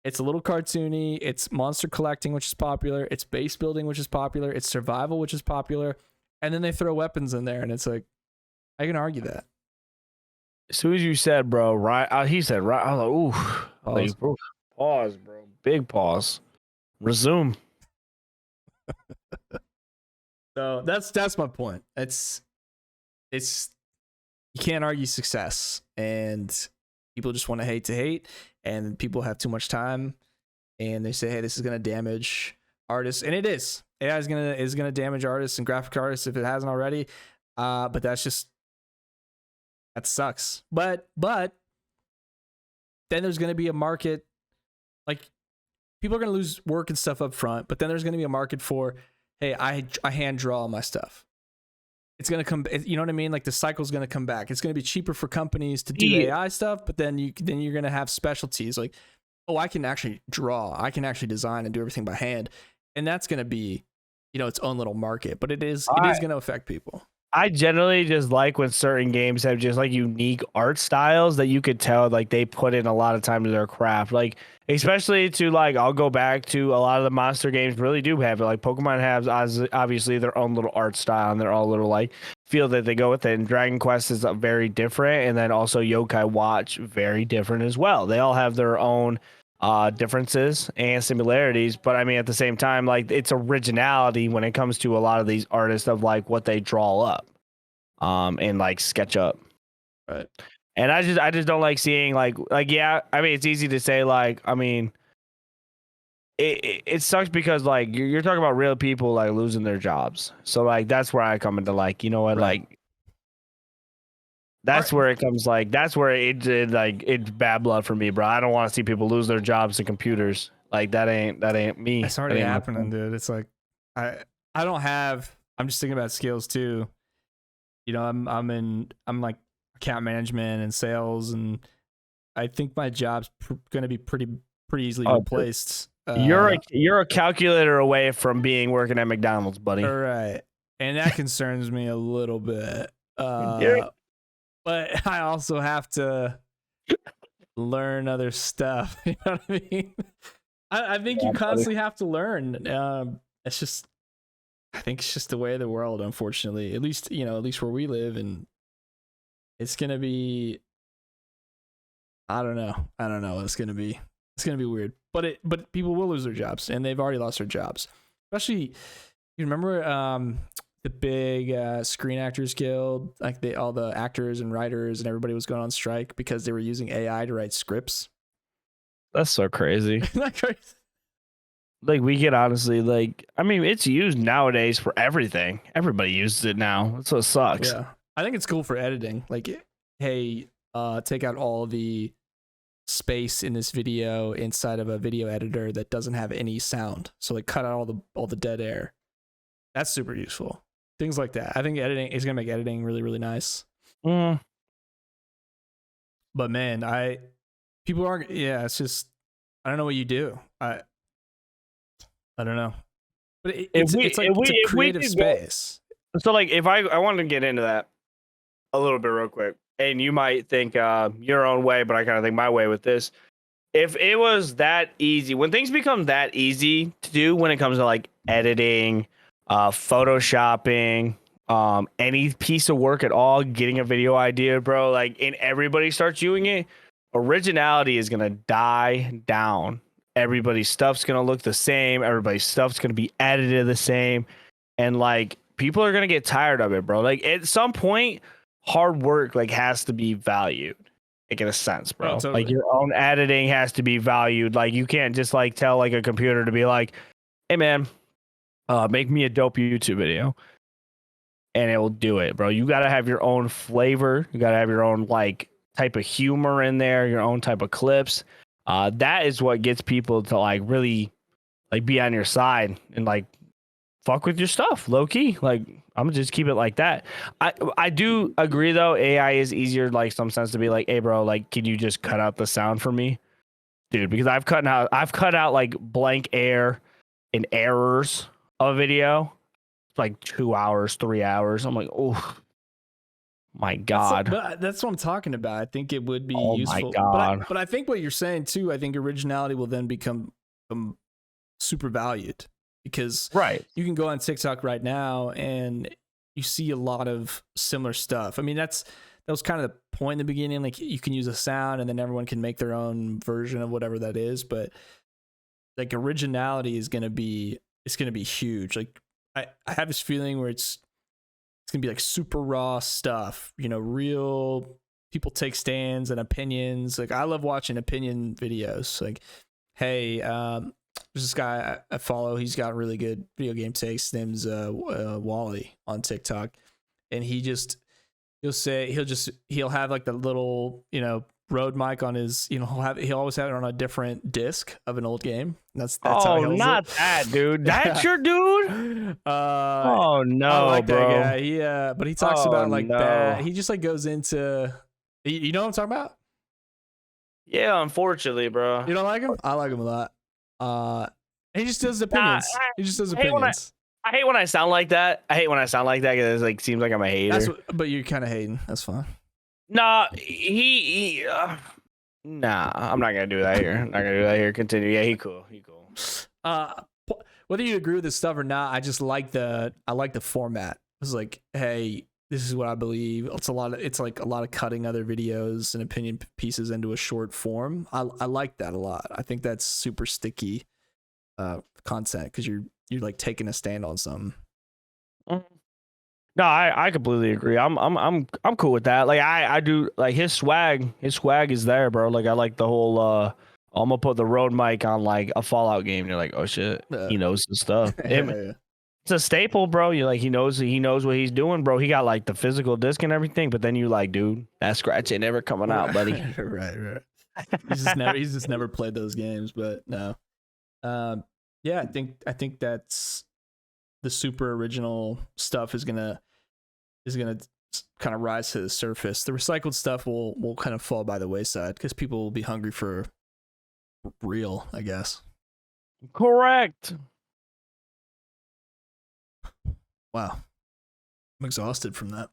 It's a little cartoony. It's monster collecting, which is popular. It's base building, which is popular. It's survival, which is popular. And then they throw weapons in there, and it's like, I can argue that. As soon as you said, bro, right? He said, right. I was like, ooh. Pause, bro. Big pause. Resume. So that's my point. It's you can't argue success, and people just want to hate, and people have too much time, and they say, hey, this is gonna damage artists, and it is. AI is gonna damage artists and graphic artists if it hasn't already. But that sucks. But then there's gonna be a market, like people are gonna lose work and stuff up front, but then there's gonna be a market for, hey, I hand draw my stuff. It's gonna come, you know what I mean? Like the cycle's gonna come back. It's gonna be cheaper for companies to do AI stuff, but then you're gonna have specialties like, oh, I can actually draw, I can actually design and do everything by hand, and that's gonna be, its own little market. But it is gonna affect people. I generally just like when certain games have just like unique art styles that you could tell like they put in a lot of time to their craft. Like especially to like I'll go back to a lot of the monster games really do have it. Like Pokemon has obviously their own little art style and their own little like feel that they go with it. And Dragon Quest is very different, and then also Yokai Watch very different as well. They all have their own differences and similarities, but I mean at the same time like it's originality when it comes to a lot of these artists of like what they draw up and like sketch up, Right. and I just don't like seeing like yeah, I mean it's easy to say like I mean it sucks because like you're talking about real people like losing their jobs, so like that's where I come into like you know what Right. like that's where it comes like that's where it like it's bad blood for me, bro. I don't want to see people lose their jobs to computers. Like that ain't me. It's already happening, dude. It's like I don't have. I'm just thinking about skills too. You know, I'm like account management and sales, and I think my job's going to be pretty easily replaced. You're a calculator away from being working at McDonald's, buddy. All right, and that concerns me a little bit. But I also have to learn other stuff. You know what I mean? I think you constantly have to learn. It's just, I think it's just the way of the world, unfortunately. At least, you know, at least where we live, and it's gonna be. I don't know. It's gonna be weird. But people will lose their jobs, and they've already lost their jobs. Especially, you remember the big Screen Actors Guild, like all the actors and writers and everybody was going on strike because they were using AI to write scripts. That's so crazy. Isn't that crazy? Like we could honestly like I mean it's used nowadays for everything. Everybody uses it now. That's what sucks. Yeah. I think it's cool for editing. Like, hey, take out all the space in this video inside of a video editor that doesn't have any sound. So like cut out all the dead air. That's super useful. Things like that. I think editing is gonna make editing really, really nice. But man, people aren't. Yeah, it's just I don't know what you do. I don't know. But it's like it's a creative space. So like if I wanted to get into that a little bit real quick, and you might think your own way, but I kind of think my way with this. If it was that easy, when things become that easy to do, when it comes to like editing, photoshopping, any piece of work at all, getting a video idea, bro, like, and everybody starts doing it, originality is gonna die down. Everybody's stuff's gonna look the same. Everybody's stuff's gonna be edited the same, and like people are gonna get tired of it, bro. Like at some point, hard work like has to be valued. Like in a sense, bro. Oh, totally. Like your own editing has to be valued. Like you can't just like tell like a computer to be like, "Hey man, make me a dope YouTube video," and it will do it, bro. You gotta have your own flavor. You gotta have your own like type of humor in there. Your own type of clips. That is what gets people to like really like be on your side and like fuck with your stuff, low key. Like I'm gonna just keep it like that. I do agree though. AI is easier, like some sense, to be like, hey, bro, like, can you just cut out the sound for me, dude? Because I've cut out like blank air and errors of a video, like 2 hours, 3 hours. I'm like, oh my god. That's what I'm talking about. I think it would be useful. My god. But I think what you're saying too. I think originality will then become super valued. Because you can go on TikTok right now and you see a lot of similar stuff. I mean, that was kind of the point in the beginning. Like you can use a sound and then everyone can make their own version of whatever that is. But like originality is gonna be huge. Like I have this feeling where it's gonna be like super raw stuff. You know, real people take stands and opinions. Like I love watching opinion videos. Like, hey, there's this guy I follow. He's got really good video game takes. His name's Wally on TikTok, and he'll have like the little Rode mic on his he'll always have it on a different disc of an old game. That's how he holds not it. that dude. That's your dude. Oh no, I like bro. That guy. But he talks about like that. He just like goes into you know what I'm talking about? Yeah, unfortunately, bro. You don't like him? I like him a lot. He just does opinions. He just does opinions. I hate when I sound like that. I hate when I sound like that because it like seems like I'm a hater. But you're kind of hating. That's fine. Nah, nah, I'm not gonna do that here. I'm not gonna do that here. Continue. Yeah, he cool. He cool. Whether you agree with this stuff or not, I just like the format. It's like, hey, this is what I believe. It's like a lot of cutting other videos and opinion pieces into a short form. I like that a lot. I think that's super sticky content because you're like taking a stand on something. No, I completely agree. I'm cool with that. Like I do like his swag is there, bro. Like I like the whole I'm gonna put the road mic on like a Fallout game. And you're like, oh shit, he knows the stuff. Yeah. It's a staple, bro. You're like, he knows what he's doing, bro. He got like the physical disc and everything, but then you like, dude, that scratch ain't never coming out, buddy. Right. He's just never played those games, but no. Yeah, I think that's the super original stuff is gonna kind of rise to the surface. The recycled stuff will kind of fall by the wayside because people will be hungry for real, I guess. Correct. Wow, I'm exhausted from that.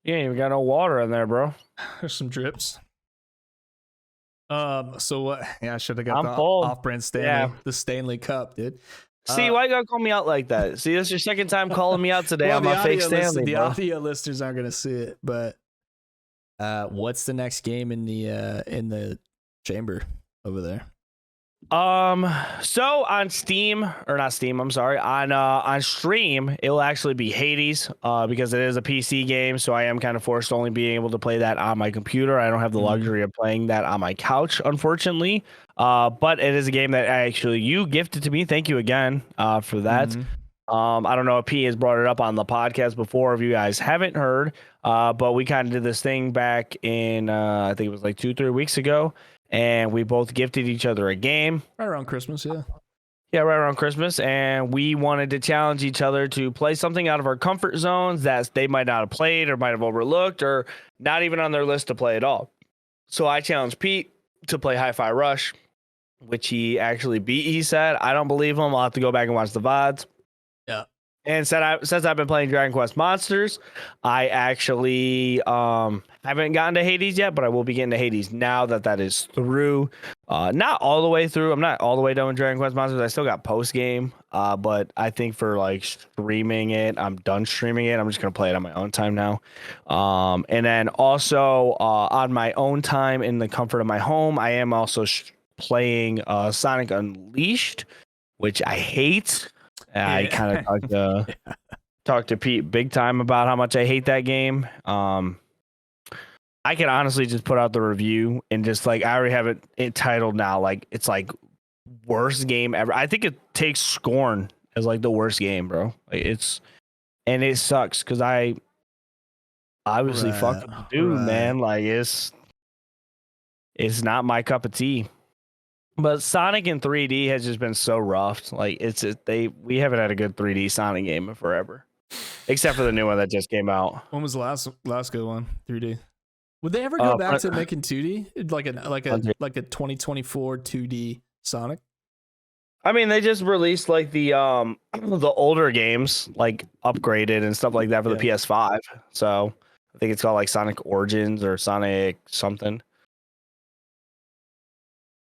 Yeah, we got no water in there, bro. There's some drips. So what? Yeah, I should have got the full. off-brand Stanley, the Stanley Cup, dude. See, why you gotta call me out like that? See, that's your second time calling me out today on my fake Stanley. The audio listeners aren't gonna see it, but what's the next game in the chamber over there? So on Steam, or not Steam, I'm sorry, on stream, it will actually be Hades, because it is a PC game, so I am kind of forced to only being able to play that on my computer. I don't have the luxury of playing that on my couch, unfortunately. But it is a game that you gifted to me. Thank you again, for that. I don't know if P has brought it up on the podcast before, if you guys haven't heard, but we kind of did this thing back in, I think it was like 2-3 weeks ago. And we both gifted each other a game. Right around Christmas, yeah. Yeah, right around Christmas. And we wanted to challenge each other to play something out of our comfort zones that they might not have played or might have overlooked or not even on their list to play at all. So I challenged Pete to play Hi-Fi Rush, which he actually beat, he said. I don't believe him. I'll have to go back and watch the VODs. Yeah. And since I've been playing Dragon Quest Monsters, I actually haven't gotten to Hades yet, but I will be getting to Hades now that is through. Not all the way through. I'm not all the way done with Dragon Quest Monsters. I still got post game, but I think for like streaming it, I'm done streaming it. I'm just gonna play it on my own time now. And then also on my own time in the comfort of my home, I am also playing Sonic Unleashed, which I hate. I kind of talked to Pete big time about how much I hate that game. I can honestly just put out the review and just like I already have it entitled now. Like it's like worst game ever. I think it takes Scorn as like the worst game, bro. Like it sucks because I obviously fuck with the dude, man. Like it's not my cup of tea. But Sonic in 3D has just been so rough. Like we haven't had a good 3D Sonic game in forever, except for the new one that just came out. When was the last good one? 3D. Would they ever go back to making 2D, like a 2024 2D Sonic? I mean, they just released like the older games, like upgraded and stuff like that for the PS5. So I think it's called like Sonic Origins or Sonic something.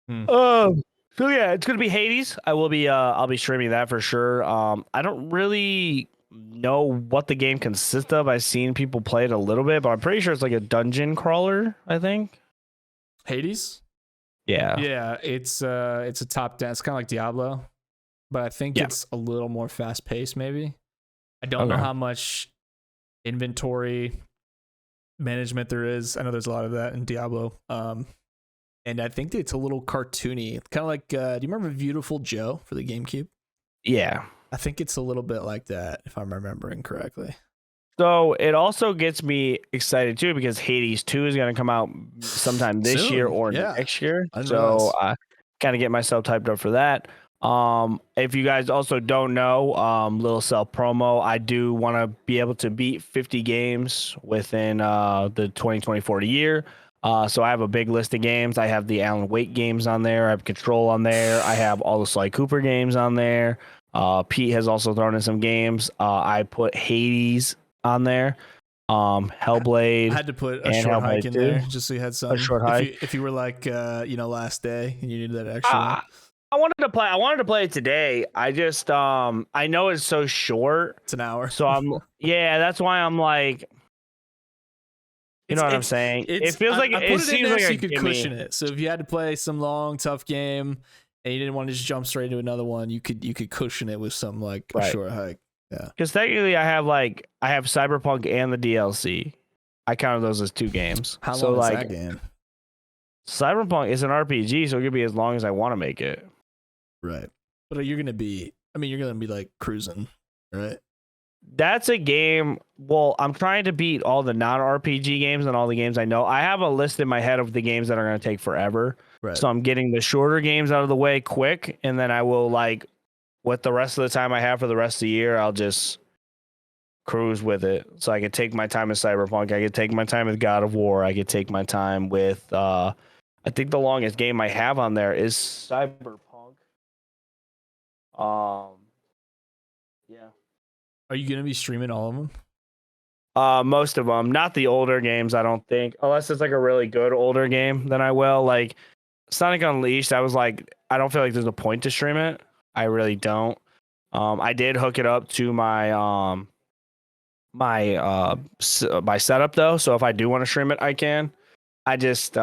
So yeah, it's gonna be Hades. I'll be streaming that for sure. I don't really know what the game consists of. I've seen people play it a little bit, but I'm pretty sure it's like a dungeon crawler, I think. Hades? Yeah, it's a top down. It's kind of like Diablo, but I think it's a little more fast paced. Maybe I don't know how much inventory management there is. I know there's a lot of that in Diablo. And I think it's a little cartoony, kind of like. Do you remember Beautiful Joe for the GameCube? Yeah, I think it's a little bit like that, if I'm remembering correctly. So it also gets me excited too because Hades 2 is going to come out sometime this year or next year. So I kind of get myself typed up for that. If you guys also don't know, little self promo, I do want to be able to beat 50 games within the 2024 year. So I have a big list of games. I have the Alan Wake games on there. I have Control on there. I have all the Sly Cooper games on there. Pete has also thrown in some games. I put Hades on there. Hellblade. I had to put a and short hike Hellblade in 2. there just so you had some. A short hike. If you were like last day and you needed that extra one. I wanted to play it today. I just I know it's so short. It's an hour. So that's why I'm like, you know what I'm saying? It feels like it seems like so a you could gimme. cushion it. So if you had to play some long, tough game and you didn't want to just jump straight into another one, you could cushion it with something like a short hike. Yeah. Because technically I have Cyberpunk and the DLC. I counted those as 2 games. How long is that game? Cyberpunk is an RPG, so it could be as long as I want to make it. Right. But you're gonna be like cruising, right? That's a game. Well, I'm trying to beat all the non-RPG games and all the games I know. I have a list in my head of the games that are going to take forever. Right. So I'm getting the shorter games out of the way quick, and then I will with the rest of the time I have for the rest of the year, I'll just cruise with it. So I can take my time with Cyberpunk. I could take my time with God of War. I could take my time with. I think the longest game I have on there is Cyberpunk. Yeah. Are you gonna be streaming all of them? Most of them, not the older games, I don't think, unless it's like a really good older game, then I will. Like Sonic Unleashed, I was like, I don't feel like there's a point to stream it. I really don't. I did hook it up to my my setup though, so if I do want to stream it, I can. I just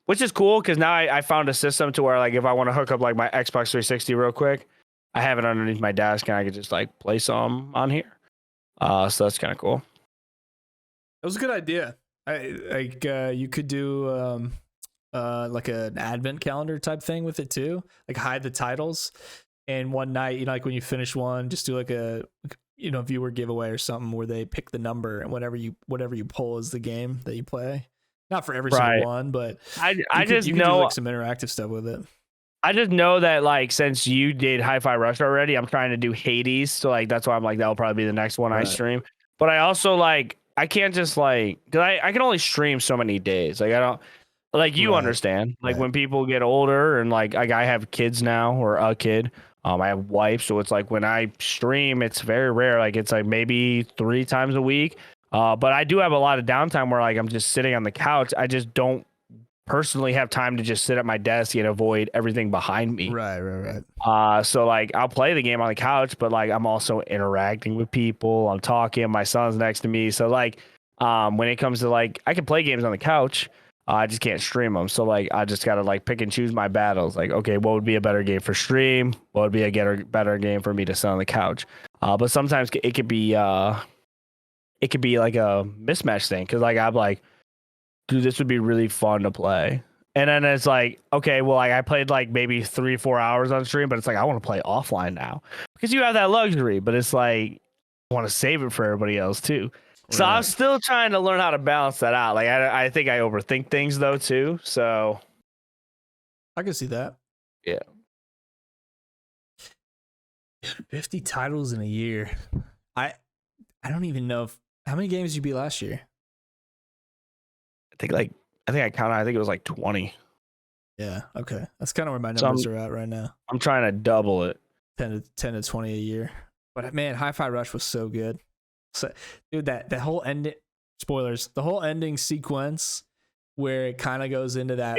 which is cool because now I found a system to where like if I want to hook up like my Xbox 360 real quick, I have it underneath my desk and I could just like play some on here. So that's kind of cool. That was a good idea. You could do like an advent calendar type thing with it too. Like hide the titles, and one night, like when you finish one, just do like a viewer giveaway or something where they pick the number and whatever you pull is the game that you play. Not for every single one, but I just you know do like some interactive stuff with it. I just know that like since you did Hi-Fi Rush already, I'm trying to do Hades, so like that's why I'm like that'll probably be the next one I stream. But I also like I can't just like because I can only stream so many days. Like I don't like you understand. Like when people get older and like I have kids now or a kid. I have wife, so it's like when I stream, it's very rare. Like it's like maybe 3 times a week. But I do have a lot of downtime where like I'm just sitting on the couch. I just don't personally have time to just sit at my desk and avoid everything behind me. Right. So like I'll play the game on the couch, but like I'm also interacting with people. I'm talking. My son's next to me. So like when it comes to like I can play games on the couch. I just can't stream them. So like I just gotta like pick and choose my battles. Like okay, what would be a better game for stream? What would be a better game for me to sit on the couch? But sometimes it could be like a mismatch thing because like I'm like, dude, this would be really fun to play. And then it's like, okay, well, like I played like maybe 3-4 hours on stream, but it's like I want to play offline now because you have that luxury. But it's like I want to save it for everybody else too. So I'm still trying to learn how to balance that out. Like I think I overthink things though too. So I can see that. Yeah. 50 titles in a year. I don't even know how many games did you beat last year? I think I counted. I think it was like 20. Yeah. Okay. That's kind of where my numbers are at right now. I'm trying to double it. 10 to 20 a year. But man, Hi-Fi Rush was so good. So, dude, that whole ending, spoilers, the whole ending sequence where it kind of goes into that.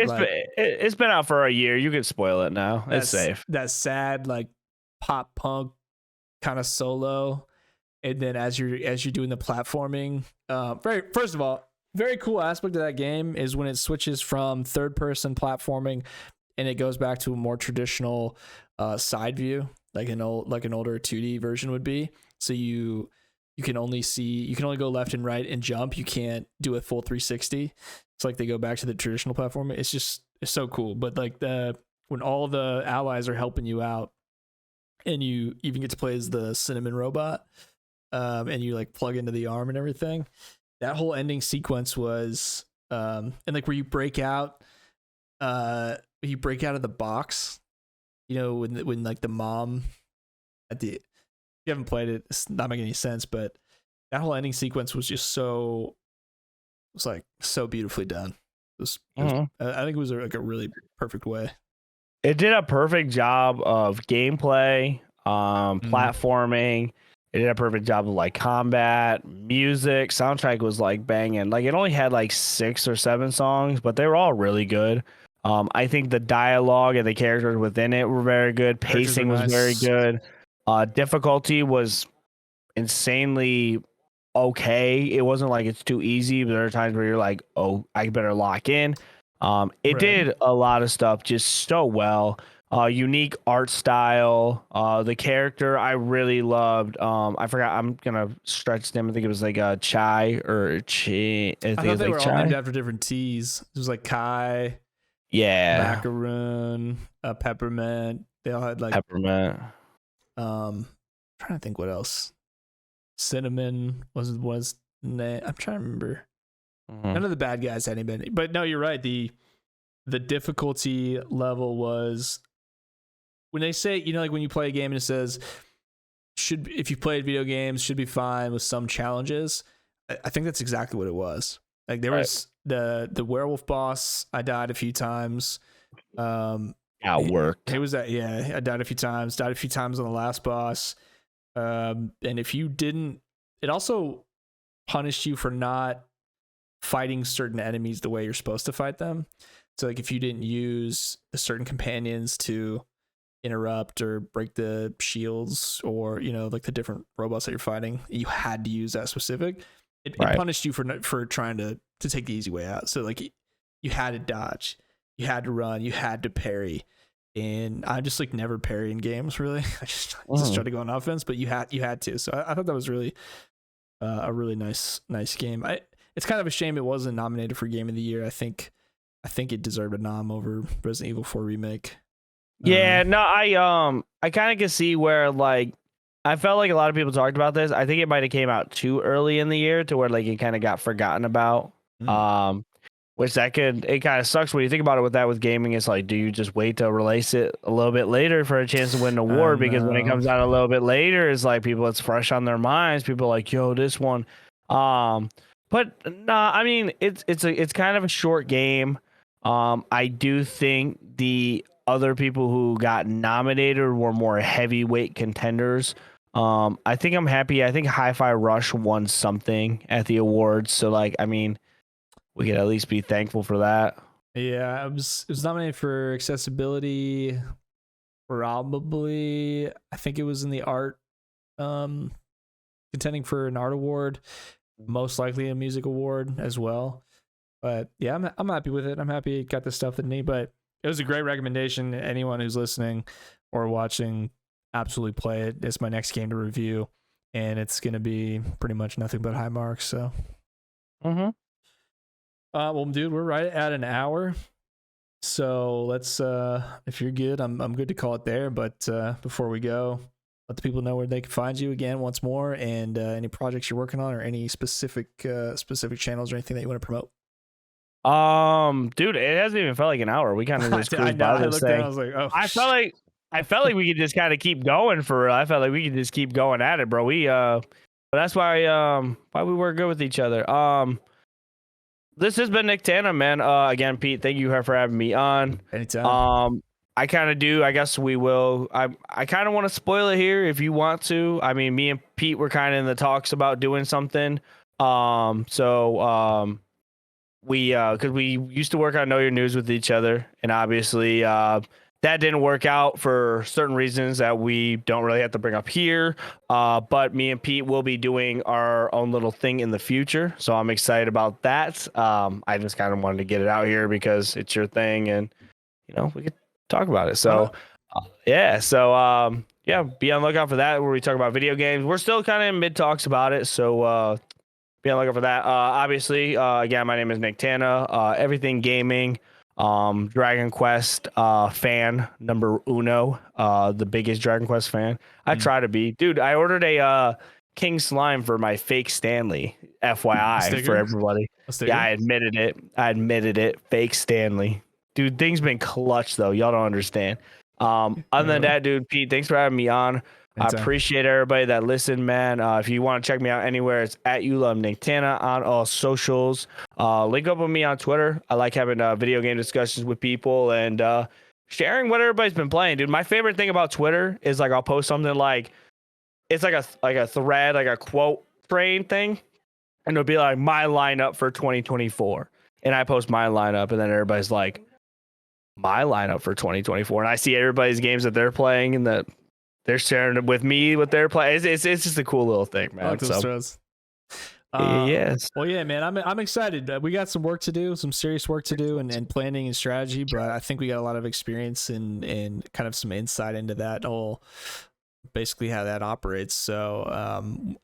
It's been out for a year. You can spoil it now. It's safe. That sad like pop punk kind of solo, and then as you're doing the platforming, first of all, very cool aspect of that game is when it switches from third person platforming, and it goes back to a more traditional side view, like an older 2D version would be. So you can only go left and right and jump. You can't do a full 360. It's like they go back to the traditional platform. It's so cool. But like when all the allies are helping you out, and you even get to play as the cinnamon robot, and you like plug into the arm and everything. That whole ending sequence was, and like where you break out of the box, when like the mom if you haven't played it, it's not making any sense, but that whole ending sequence was just so beautifully done. I think it was like a really perfect way. It did a perfect job of gameplay, platforming. It did a perfect job of like combat, music, soundtrack was like banging. Like it only had like 6 or 7 songs, but they were all really good. I think the dialogue and the characters within it were very good. Pacing was very good. Difficulty was insanely okay. It wasn't like it's too easy, but there are times where you're like, oh, I better lock in. It did a lot of stuff just so well. Unique art style. The character I really loved. I forgot. I'm gonna stretch them. I think it was like Chai or Chi. I thought they were all named after different teas. It was like Kai, macaroon, peppermint. They all had like peppermint. Trying to think what else. Cinnamon was I'm trying to remember. None of the bad guys had anybody, but no, you're right. The difficulty level was when they say, you know, like when you play a game and it says if you played video games should be fine with some challenges. I think that's exactly what it was. Like there was the werewolf boss. I died a few times. Outworked. It was that. Yeah, I died a few times. Died a few times on the last boss. And if you didn't, it also punished you for not fighting certain enemies the way you're supposed to fight them. So like if you didn't use certain companions to interrupt or break the shields, or you know, like the different robots that you're fighting, you had to use that specific. It punished you for trying to take the easy way out. So like you had to dodge, you had to run, you had to parry. And I just like never parry in games really. I just try to go on offense, but you had to. So I thought that was really a really nice game. It's kind of a shame it wasn't nominated for Game of the Year. I think it deserved a nom over Resident Evil 4 Remake. Yeah, no, I kind of can see where like I felt like a lot of people talked about this. I think it might have came out too early in the year to where like it kind of got forgotten about. Which it kind of sucks when you think about it with gaming. It's like, do you just wait to release it a little bit later for a chance to win an award? Because when it comes out a little bit later, it's like it's fresh on their minds. People are like, yo, this one. But nah, I mean, it's kind of a short game. I do think the other people who got nominated were more heavyweight contenders. I think I'm happy. I think Hi-Fi Rush won something at the awards. So like, I mean, we could at least be thankful for that. Yeah, it was nominated for accessibility, probably. I think it was in the art, contending for an art award, most likely a music award as well. But yeah, I'm happy with it. I'm happy it got the stuff that it need. But it was a great recommendation. Anyone who's listening or watching, absolutely play it. It's my next game to review, and it's gonna be pretty much nothing but high marks. So. Well, dude, we're right at an hour, so let's. If you're good, I'm good to call it there. But before we go, let the people know where they can find you again once more, and any projects you're working on, or any specific channels or anything that you want to promote. Dude, it hasn't even felt like an hour. We kind of just cruised by this thing. I was like, oh. I felt like we could just kind of keep going for real. I felt like we could just keep going at it, bro. But that's why we work good with each other. This has been Nicktana, man. Again, Pete, thank you for having me on. Anytime. I kind of do. I guess we will. I kind of want to spoil it here if you want to. I mean, me and Pete were kind of in the talks about doing something. Because we used to work on Know Your News with each other, and obviously that didn't work out for certain reasons that we don't really have to bring up here. But me and Pete will be doing our own little thing in the future, so I'm excited about that. I just kind of wanted to get it out here because it's your thing, and you know we could talk about it. So yeah, be on the lookout for that where we talk about video games. We're still kind of in mid talks about it, so be on the lookout for that. Obviously, again, my name is Nicktana. Everything gaming. Dragon Quest fan number uno, the biggest Dragon Quest fan. I try to be. Dude, I ordered a King Slime for my fake Stanley, FYI, for everybody. Yeah, I admitted it. Fake Stanley. Dude, things been clutch though. Y'all don't understand. Other than that, dude, Pete, thanks for having me on. Anytime. I appreciate everybody that listened, man. If you want to check me out anywhere, it's at YouLoveNicktana on all socials. Link up with me on Twitter. I like having video game discussions with people. And if sharing what everybody's been playing, dude. My favorite thing about Twitter is like I'll post something like it's like a thread, like a quote train thing, and it'll be like my lineup for 2024, and I post my lineup, and then everybody's like my lineup for 2024, and I see everybody's games that they're playing and that they're sharing it with me what they're playing. It's just a cool little thing, man. I like those throws. Yes. Well, yeah, man, I'm excited. We got some work to do, some serious work to do, and planning and strategy. But I think we got a lot of experience and kind of some insight into that whole, basically how that operates. So,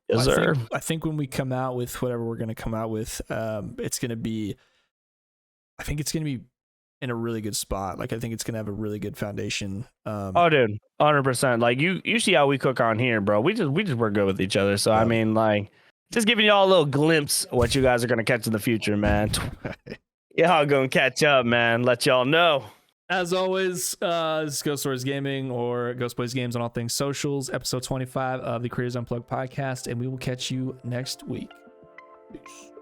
Yes, sir. I think when we come out with whatever we're going to come out with, it's going to be. I think it's going to be in a really good spot. Like I think it's going to have a really good foundation. Oh, dude, 100%. Like you see how we cook on here, bro. We just work good with each other. So I mean, like. Just giving y'all a little glimpse of what you guys are going to catch in the future, man. Y'all going to catch up, man. Let y'all know. As always, this is Ghost Stories Gaming or Ghost Plays Games on all things socials, episode 25 of the Creators Unplugged podcast, and we will catch you next week. Peace.